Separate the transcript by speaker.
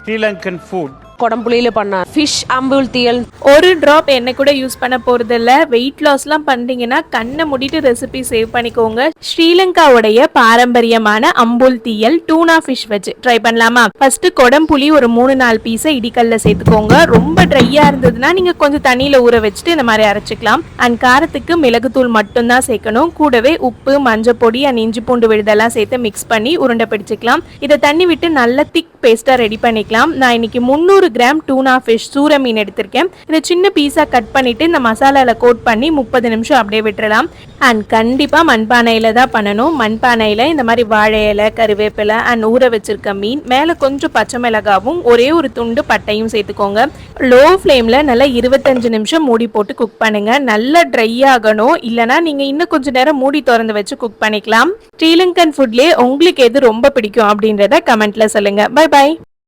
Speaker 1: Sri Lankan food.
Speaker 2: கொடம்புளியில பண்ண fish humble theeyal.
Speaker 3: ஒரு drop எண்ணெய் கூட யூஸ் பண்ண போறது இல்ல. வெயிட் லாஸ்லாம் பண்றீங்கன்னா கண்ணை மூடிட்டு ரெசிபி சேவ் பண்ணிக்கோங்க. ஸ்ரீலங்காவுடைய பாரம்பரியமான அம்புல் தீயல் டூனா ஃபிஷ் வச்சு ட்ரை பண்ணலாமா? ஃபர்ஸ்ட் கொடம்புளி ஒரு 3-4 பீஸை இடிக்கல்ல சேர்த்துக்கோங்க. ரொம்ப ட்ரையா இருந்ததுன்னா நீங்க கொஞ்சம் தண்ணியில ஊற வச்சுட்டு இந்த மாதிரி அரைச்சிக்கலாம். அண்ட் காரத்துக்கு மிளகுத்தூள் மட்டும்தான் சேர்க்கணும். கூடவே உப்பு, மஞ்சள் பொடி அண்ட் இஞ்சி பூண்டு விழுதெல்லாம் சேர்த்து மிக்ஸ் பண்ணி உருண்டை பிடிச்சிக்கலாம். இதை தண்ணி விட்டு நல்ல திக் பேஸ்டா ரெடி பண்ணிக்கலாம். நான் இன்னைக்கு 300 கிராம் டூனா ஃபிஷ் சூர மீன் எடுத்திருக்கேன். இதை சின்ன பீஸா கட் பண்ணிட்டு இந்த மசாலால கோட் பண்ணி 30 நிமிஷம் அப்படியே விட்டுறலாம். அண்ட் கண்டிப்பா மண்பானையில தான் பண்ணணும். மண்பானையில இந்த மாதிரி வாழை இலை, கருவேப்பிலை அண்ட் ஊற வச்சிருக்க மீன், மேல கொஞ்சம் பச்சை மிளகாவும் ஒரே ஒரு துண்டு பட்டையும் சேர்த்துக்கோங்க. லோ ஃப்ளேம்ல நல்லா 25 நிமிஷம் மூடி போட்டு குக் பண்ணுங்க. நல்லா ட்ரை ஆகணும். இல்லைனா நீங்க இன்னும் கொஞ்ச நேரம் மூடி திறந்து வச்சு குக் பண்ணிக்கலாம். ஸ்ரீலங்கன் ஃபுட்லயே உங்களுக்கு எது ரொம்ப பிடிக்கும் அப்படின்றத கமெண்ட்ல சொல்லுங்க. Bye by.